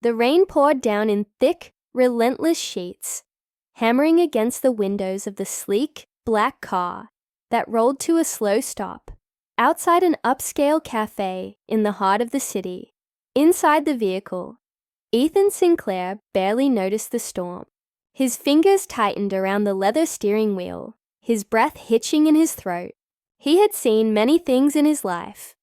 The rain poured down in thick, relentless sheets, hammering against the windows of the sleek, black car that rolled to a slow stop outside an upscale cafe in the heart of the city. Inside the vehicle, Ethan Sinclair barely noticed the storm. His fingers tightened around the leather steering wheel, his breath hitching in his throat. He had seen many things in his life.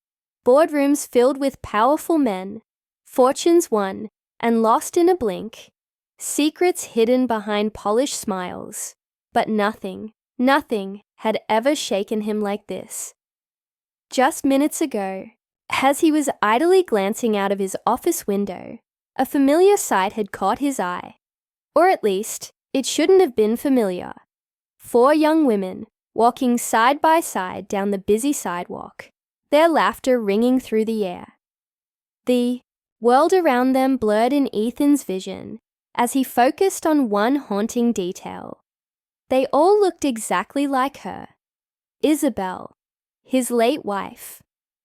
Boardrooms filled with powerful men, fortunes won and lost in a blink, secrets hidden behind polished smiles. But nothing had ever shaken him like this. Just minutes ago, as he was idly glancing out of his office window, a familiar sight had caught his eye. Or at least, it shouldn't have been familiar. 4 young women walking side by side down the busy sidewalk, their laughter ringing through the air. The world around them blurred in Ethan's vision as he focused on one haunting detail. They all looked exactly like her. Isabel, his late wife,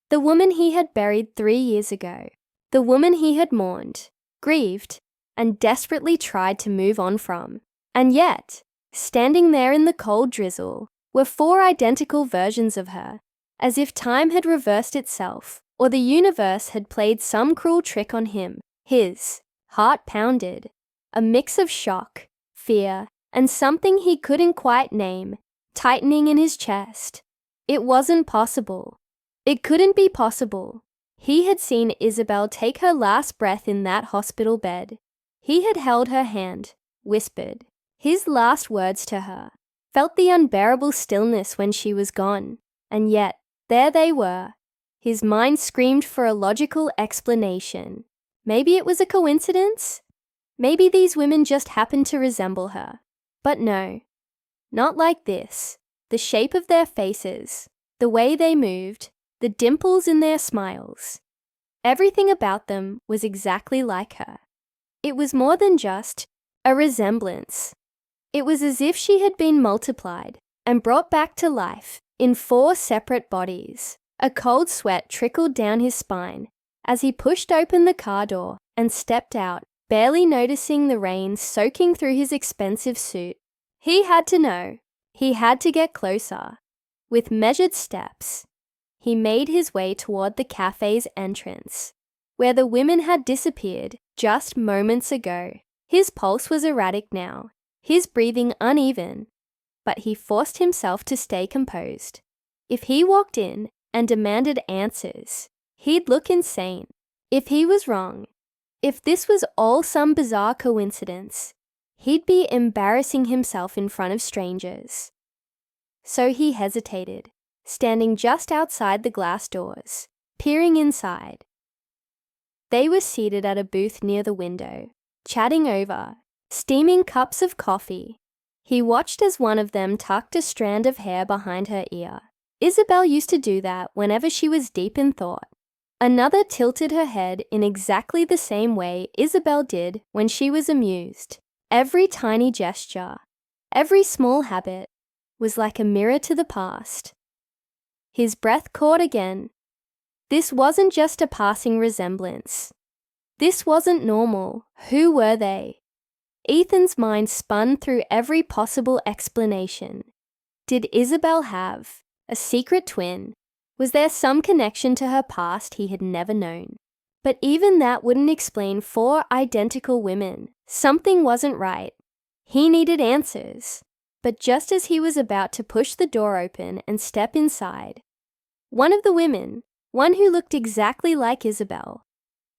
the woman he had buried 3 years ago, the woman he had mourned, grieved, and desperately tried to move on from. And yet, standing there in the cold drizzle were 4 identical versions of her, as if time had reversed itself or the universe had played some cruel trick on him. His heart pounded, a mix of shock, fear, and something he couldn't quite name, tightening in his chest. It wasn't possible. It couldn't be possible. He had seen Isabel take her last breath in that hospital bed. He had held her hand, whispered his last words to her, felt the unbearable stillness when she was gone, and yet, there they were. His mind screamed for a logical explanation. Maybe it was a coincidence? Maybe these women just happened to resemble her. But no, not like this. The shape of their faces, the way they moved, the dimples in their smiles. Everything about them was exactly like her. It was more than just a resemblance. It was as if she had been multiplied and brought back to life in 4 separate bodies. A cold sweat trickled down his spine as he pushed open the car door and stepped out, barely noticing the rain soaking through his expensive suit. He had to know. He had to get closer. With measured steps, he made his way toward the cafe's entrance, where the women had disappeared just moments ago. His pulse was erratic now, his breathing uneven, but he forced himself to stay composed. If he walked in and demanded answers, he'd look insane. If he was wrong, if this was all some bizarre coincidence, he'd be embarrassing himself in front of strangers. So he hesitated, standing just outside the glass doors, peering inside. They were seated at a booth near the window, chatting over, steaming cups of coffee. He watched as one of them tucked a strand of hair behind her ear. Isabel used to do that whenever she was deep in thought. Another tilted her head in exactly the same way Isabel did when she was amused. Every tiny gesture, every small habit, was like a mirror to the past. His breath caught again. This wasn't just a passing resemblance. This wasn't normal. Who were they? Ethan's mind spun through every possible explanation. Did Isabel have a secret twin? Was there some connection to her past he had never known? But even that wouldn't explain 4 identical women. Something wasn't right. He needed answers. But just as he was about to push the door open and step inside, one of the women, one who looked exactly like Isabel,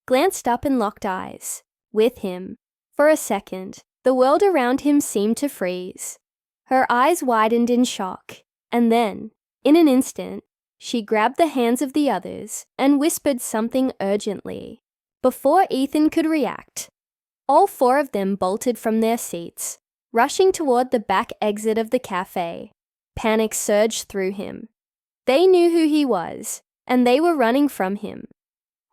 glanced up and locked eyes with him. For a second, the world around him seemed to freeze. Her eyes widened in shock, and then, in an instant, she grabbed the hands of the others and whispered something urgently. Before Ethan could react, all 4 of them bolted from their seats, rushing toward the back exit of the cafe. Panic surged through him. They knew who he was, and they were running from him.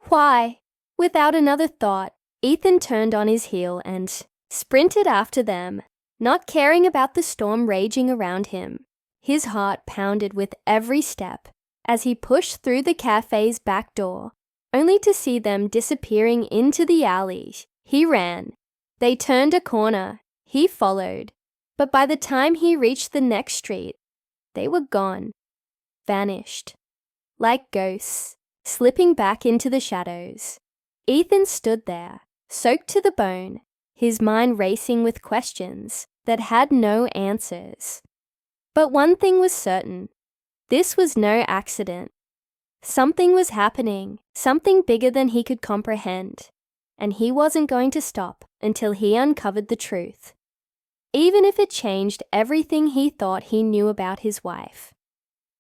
Why? Without another thought, Ethan turned on his heel and sprinted after them, not caring about the storm raging around him. His heart pounded with every step as he pushed through the cafe's back door, only to see them disappearing into the alley He ran. They turned a corner. He followed. But by the time he reached the next street, they were gone, vanished, like ghosts, slipping back into the shadows. Ethan stood there, soaked to the bone, his mind racing with questions that had no answers. But one thing was certain. This was no accident. Something was happening, something bigger than he could comprehend, and he wasn't going to stop until he uncovered the truth, even if it changed everything he thought he knew about his wife.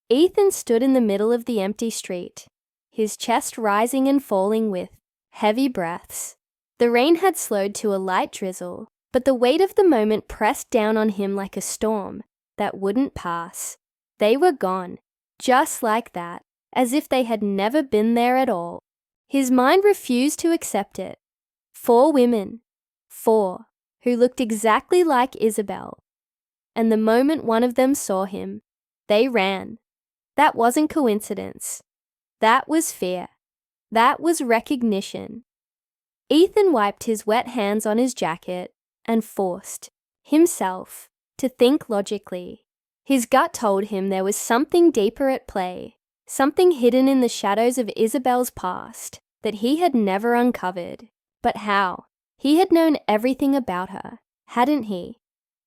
Ethan stood in the middle of the empty street, his chest rising and falling with heavy breaths. The rain had slowed to a light drizzle, but the weight of the moment pressed down on him like a storm that wouldn't pass. They were gone, just like that, as if they had never been there at all. His mind refused to accept it. 4 women, 4, who looked exactly like Isabel. And the moment one of them saw him, they ran. That wasn't coincidence. That was fear. That was recognition. Ethan wiped his wet hands on his jacket and forced himself to think logically. His gut told him there was something deeper at play, something hidden in the shadows of Isabel's past that he had never uncovered. But how? He had known everything about her, hadn't he?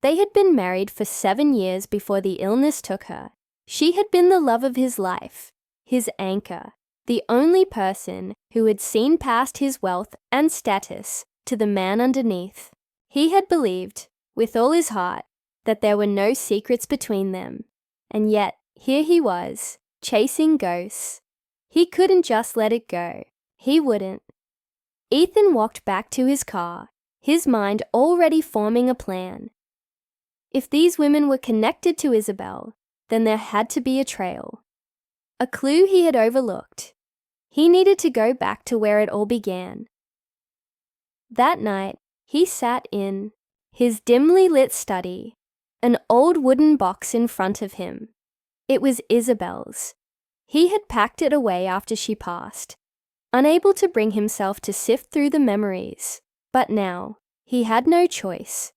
They had been married for 7 years before the illness took her. She had been the love of his life, his anchor, the only person who had seen past his wealth and status to the man underneath. He had believed, with all his heart, that there were no secrets between them. And yet, here he was, chasing ghosts. He couldn't just let it go. He wouldn't. Ethan walked back to his car, his mind already forming a plan. If these women were connected to Isabel, then there had to be a trail. A clue he had overlooked. He needed to go back to where it all began. That night, he sat in his dimly lit study, an old wooden box in front of him. It was Isabel's. He had packed it away after she passed, unable to bring himself to sift through the memories. But now, he had no choice.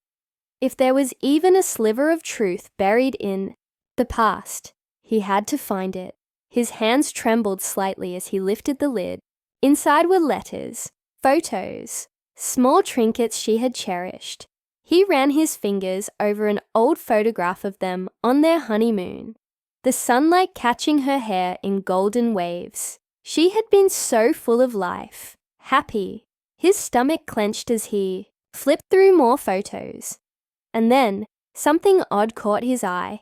If there was even a sliver of truth buried in the past, he had to find it. His hands trembled slightly as he lifted the lid. Inside were letters, photos, small trinkets she had cherished. He ran his fingers over an old photograph of them on their honeymoon, the sunlight catching her hair in golden waves. She had been so full of life, happy. His stomach clenched as he flipped through more photos. And then, something odd caught his eye.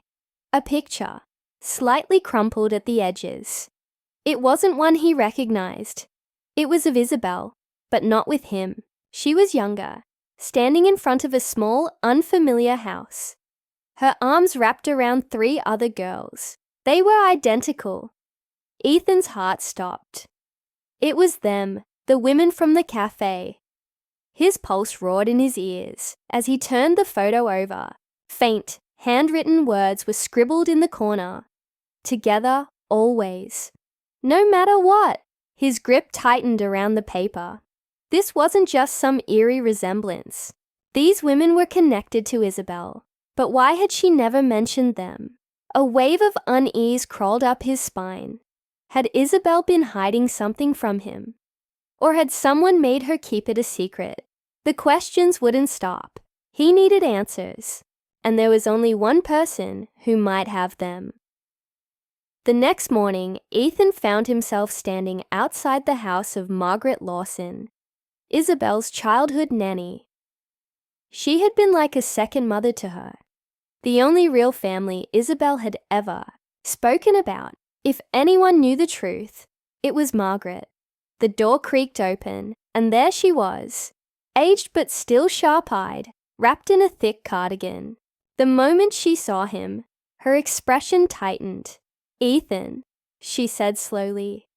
A picture, slightly crumpled at the edges. It wasn't one he recognized. It was of Isabel, but not with him. She was younger, standing in front of a small, unfamiliar house. Her arms wrapped around 3 other girls. They were identical. Ethan's heart stopped. It was them, the women from the cafe. His pulse roared in his ears as he turned the photo over. Faint, handwritten words were scribbled in the corner. Together, always. No matter what. His grip tightened around the paper. This wasn't just some eerie resemblance. These women were connected to Isabel. But why had she never mentioned them? A wave of unease crawled up his spine. Had Isabel been hiding something from him? Or had someone made her keep it a secret? The questions wouldn't stop. He needed answers. And there was only one person who might have them. The next morning, Ethan found himself standing outside the house of Margaret Lawson, Isabel's childhood nanny. She had been like a second mother to her, the only real family Isabel had ever spoken about. If anyone knew the truth, it was Margaret. The door creaked open, and there she was, aged but still sharp-eyed, wrapped in a thick cardigan. The moment she saw him, her expression tightened. "Ethan," she said slowly.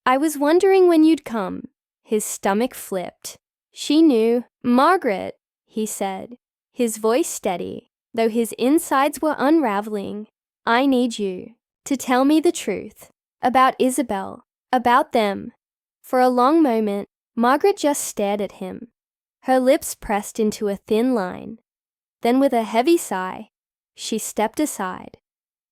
"I was wondering when you'd come." His stomach flipped. She knew. "Margaret," he said, his voice steady, though his insides were unraveling. "I need you to tell me the truth. About Isabel. About them." For a long moment, Margaret just stared at him. Her lips pressed into a thin line. Then with a heavy sigh, she stepped aside.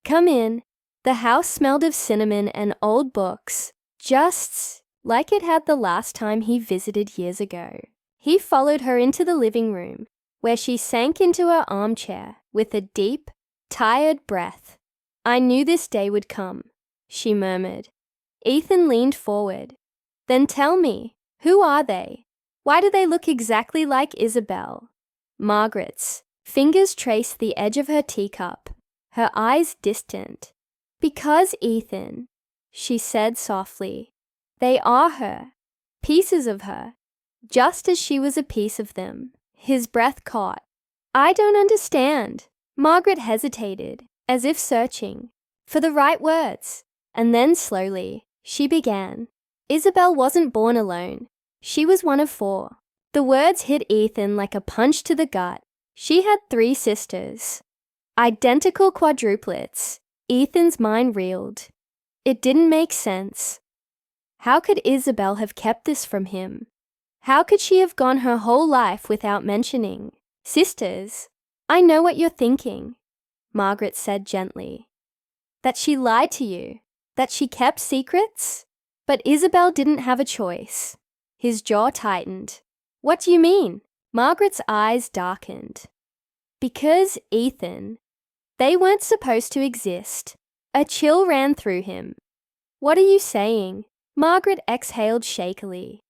"Come in." The house smelled of cinnamon and old books, just like it had the last time he visited years ago. He followed her into the living room, where she sank into her armchair with a deep, tired breath. "I knew this day would come," she murmured. Ethan leaned forward. "Then tell me, who are they? Why do they look exactly like Isabel?" Margaret's fingers traced the edge of her teacup, her eyes distant. "Because, Ethan," she said softly, "they are her, pieces of her, just as she was a piece of them." His breath caught. "I don't understand." Margaret hesitated, as if searching for the right words, and then slowly, she began. "Isabel wasn't born alone. She was one of 4. The words hit Ethan like a punch to the gut. She had 3 sisters. Identical quadruplets. Ethan's mind reeled. It didn't make sense. How could Isabel have kept this from him? How could she have gone her whole life without mentioning? "Sisters, I know what you're thinking," Margaret said gently. "That she lied to you, that she kept secrets?" But Isabel didn't have a choice. His jaw tightened. "What do you mean?" Margaret's eyes darkened. "Because, Ethan, they weren't supposed to exist." A chill ran through him. "What are you saying?" Margaret exhaled shakily.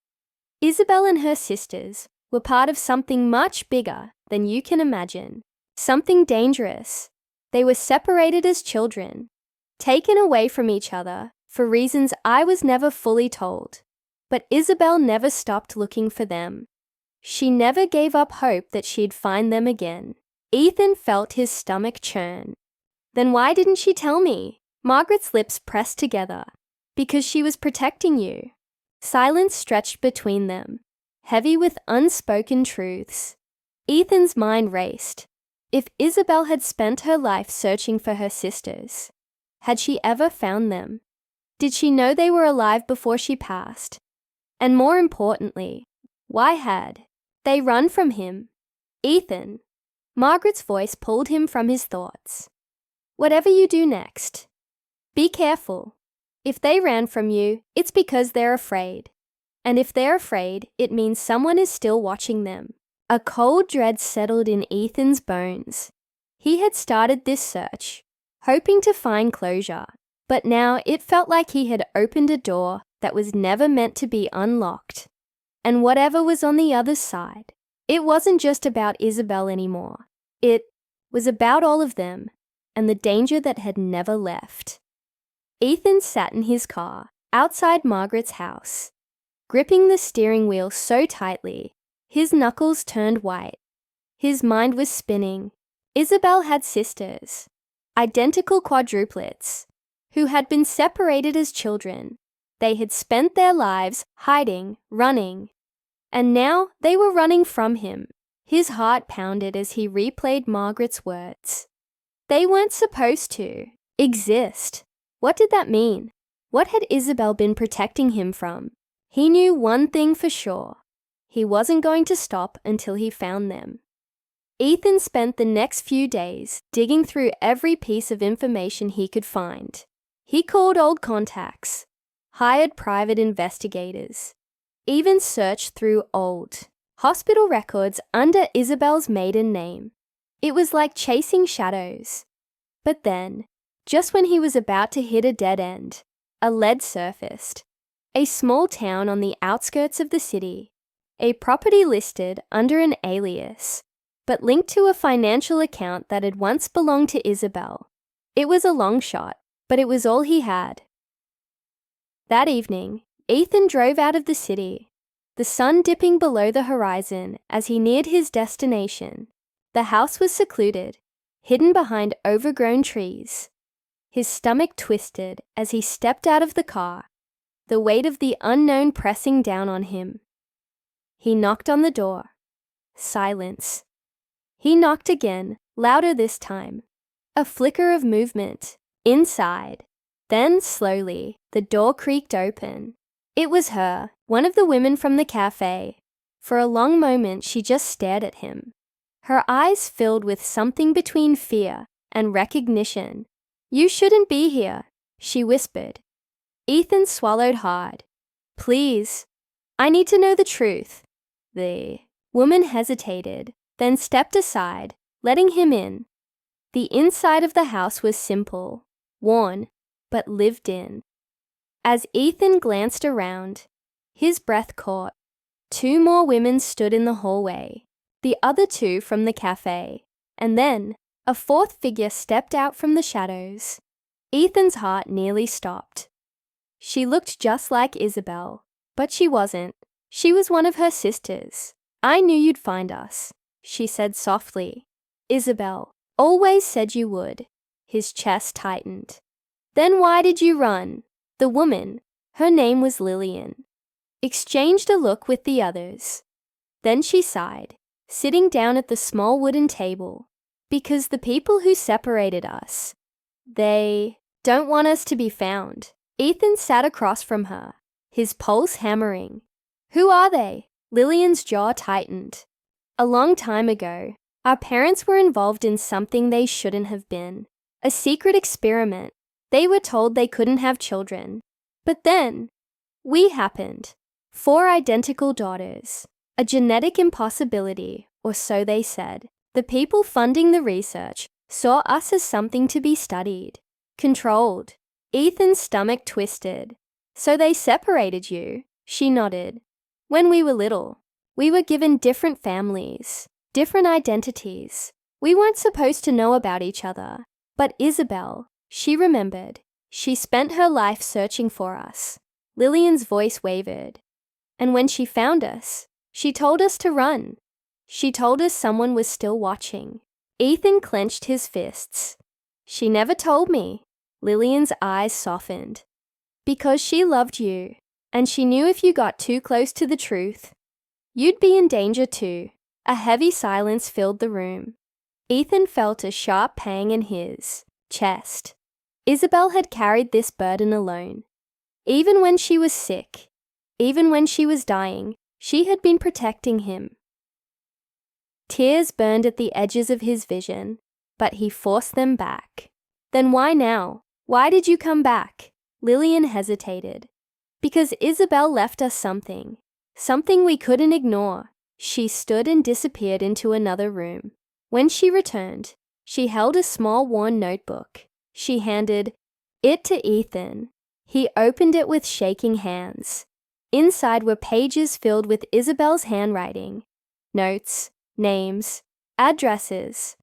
"Isabel and her sisters were part of something much bigger than you can imagine. Something dangerous. They were separated as children, taken away from each other for reasons I was never fully told. But Isabel never stopped looking for them. She never gave up hope that she'd find them again." Ethan felt his stomach churn. "Then why didn't she tell me?" Margaret's lips pressed together. "Because she was protecting you." Silence stretched between them, heavy with unspoken truths. Ethan's mind raced. If Isabel had spent her life searching for her sisters, had she ever found them? Did she know they were alive before she passed? And more importantly, why had they run from him? "Ethan," Margaret's voice pulled him from his thoughts. "Whatever you do next, be careful. If they ran from you, it's because they're afraid. And if they're afraid, it means someone is still watching them." A cold dread settled in Ethan's bones. He had started this search, hoping to find closure, but now it felt like he had opened a door that was never meant to be unlocked. And whatever was on the other side, it wasn't just about Isabel anymore. It was about all of them, and the danger that had never left. Ethan sat in his car, outside Margaret's house, gripping the steering wheel so tightly, his knuckles turned white. His mind was spinning. Isabel had sisters, identical quadruplets, who had been separated as children. They had spent their lives hiding, running, and now they were running from him. His heart pounded as he replayed Margaret's words. They weren't supposed to exist. What did that mean? What had Isabel been protecting him from? He knew one thing for sure. He wasn't going to stop until he found them. Ethan spent the next few days digging through every piece of information he could find. He called old contacts, hired private investigators, even searched through old hospital records under Isabel's maiden name. It was like chasing shadows. But then, just when he was about to hit a dead end, a lead surfaced. A small town on the outskirts of the city, a property listed under an alias, but linked to a financial account that had once belonged to Isabel. It was a long shot, but it was all he had. That evening, Ethan drove out of the city, the sun dipping below the horizon as he neared his destination. The house was secluded, hidden behind overgrown trees. His stomach twisted as he stepped out of the car, the weight of the unknown pressing down on him. He knocked on the door. Silence. He knocked again, louder this time. A flicker of movement. Inside. Then, slowly, the door creaked open. It was her, one of the women from the cafe. For a long moment, she just stared at him. Her eyes filled with something between fear and recognition. "You shouldn't be here," she whispered. Ethan swallowed hard. "Please, I need to know the truth." The woman hesitated, then stepped aside, letting him in. The inside of the house was simple, worn, but lived in. As Ethan glanced around, his breath caught. 2 more women stood in the hallway, the other 2 from the cafe, and then a 4th figure stepped out from the shadows. Ethan's heart nearly stopped. She looked just like Isabel, but she wasn't. She was one of her sisters. "I knew you'd find us," she said softly. "Isabel always said you would." His chest tightened. "Then why did you run?" The woman, her name was Lillian, exchanged a look with the others. Then she sighed, sitting down at the small wooden table. "Because the people who separated us, they don't want us to be found." Ethan sat across from her, his pulse hammering. "Who are they?" Lillian's jaw tightened. "A long time ago, our parents were involved in something they shouldn't have been. A secret experiment. They were told they couldn't have children. But then, we happened. 4 identical daughters. A genetic impossibility, or so they said. The people funding the research saw us as something to be studied, controlled." Ethan's stomach twisted. "So they separated you?" She nodded. "When we were little, we were given different families, different identities. We weren't supposed to know about each other. But Isabel, she remembered. She spent her life searching for us." Lillian's voice wavered. "And when she found us, she told us to run. She told us someone was still watching." Ethan clenched his fists. "She never told me." Lillian's eyes softened. "Because she loved you, and she knew if you got too close to the truth, you'd be in danger too." A heavy silence filled the room. Ethan felt a sharp pang in his chest. Isabel had carried this burden alone. Even when she was sick, even when she was dying, she had been protecting him. Tears burned at the edges of his vision, but he forced them back. "Then why now? Why did you come back?" Lillian hesitated. "Because Isabel left us something we couldn't ignore." She stood and disappeared into another room. When she returned, she held a small worn notebook. She handed it to Ethan. He opened it with shaking hands. Inside were pages filled with Isabel's handwriting, notes, names, addresses,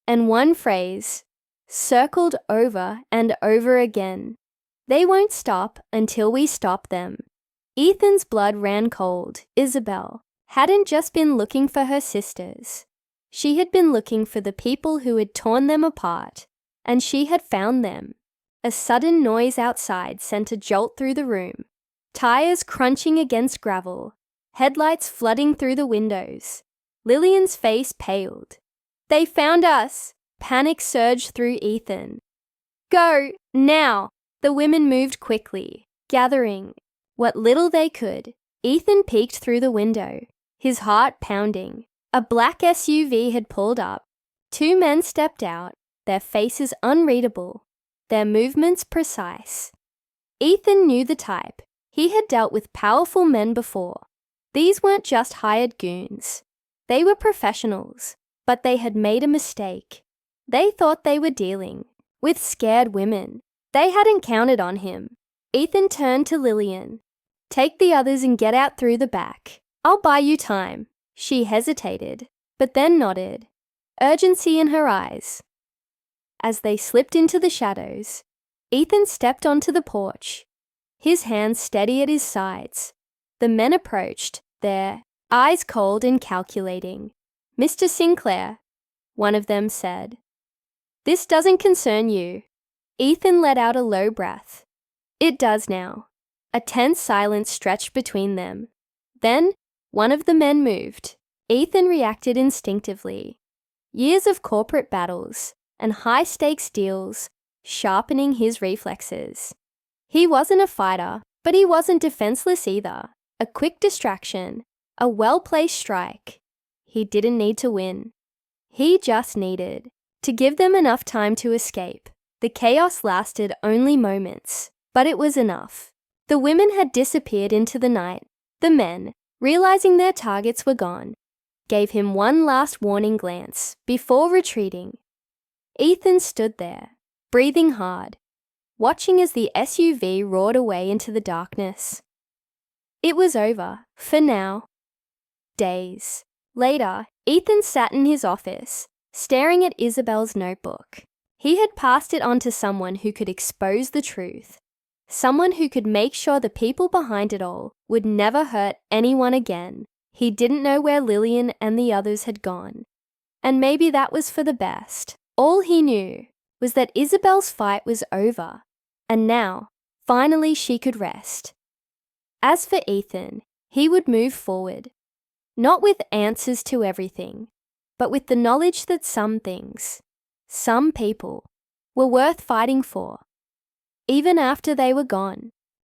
and one phrase, circled over and over again. "They won't stop until we stop them." Ethan's blood ran cold. Isabel hadn't just been looking for her sisters. She had been looking for the people who had torn them apart, and she had found them. A sudden noise outside sent a jolt through the room. Tires crunching against gravel, headlights flooding through the windows. Lillian's face paled. "They found us!" Panic surged through Ethan. "Go, now!" The women moved quickly, gathering what little they could. Ethan peeked through the window, his heart pounding. A black SUV had pulled up. 2 men stepped out, their faces unreadable, their movements precise. Ethan knew the type. He had dealt with powerful men before. These weren't just hired goons. They were professionals, but they had made a mistake. They thought they were dealing with scared women. They hadn't counted on him. Ethan turned to Lillian. "Take the others and get out through the back. I'll buy you time." She hesitated, but then nodded, urgency in her eyes. As they slipped into the shadows, Ethan stepped onto the porch, his hands steady at his sides. The men approached, their eyes cold and calculating. "Mr. Sinclair," one of them said, "this doesn't concern you." Ethan let out a low breath. "It does now." A tense silence stretched between them. Then, one of the men moved. Ethan reacted instinctively. Years of corporate battles and high-stakes deals sharpening his reflexes. He wasn't a fighter, but he wasn't defenseless either. A quick distraction, A well-placed strike. He didn't need to win. He just needed to give them enough time to escape. The chaos lasted only moments, but it was enough. The women had disappeared into the night. The men, realizing their targets were gone, gave him one last warning glance before retreating. Ethan stood there, breathing hard, watching as the SUV roared away into the darkness. It was over, for now. Days later, Ethan sat in his office, staring at Isabel's notebook. He had passed it on to someone who could expose the truth, someone who could make sure the people behind it all would never hurt anyone again. He didn't know where Lillian and the others had gone, and maybe that was for the best. All he knew was that Isabel's fight was over, and now, finally she could rest. As for Ethan, he would move forward, not with answers to everything, but with the knowledge that some things, some people, were worth fighting for, even after they were gone.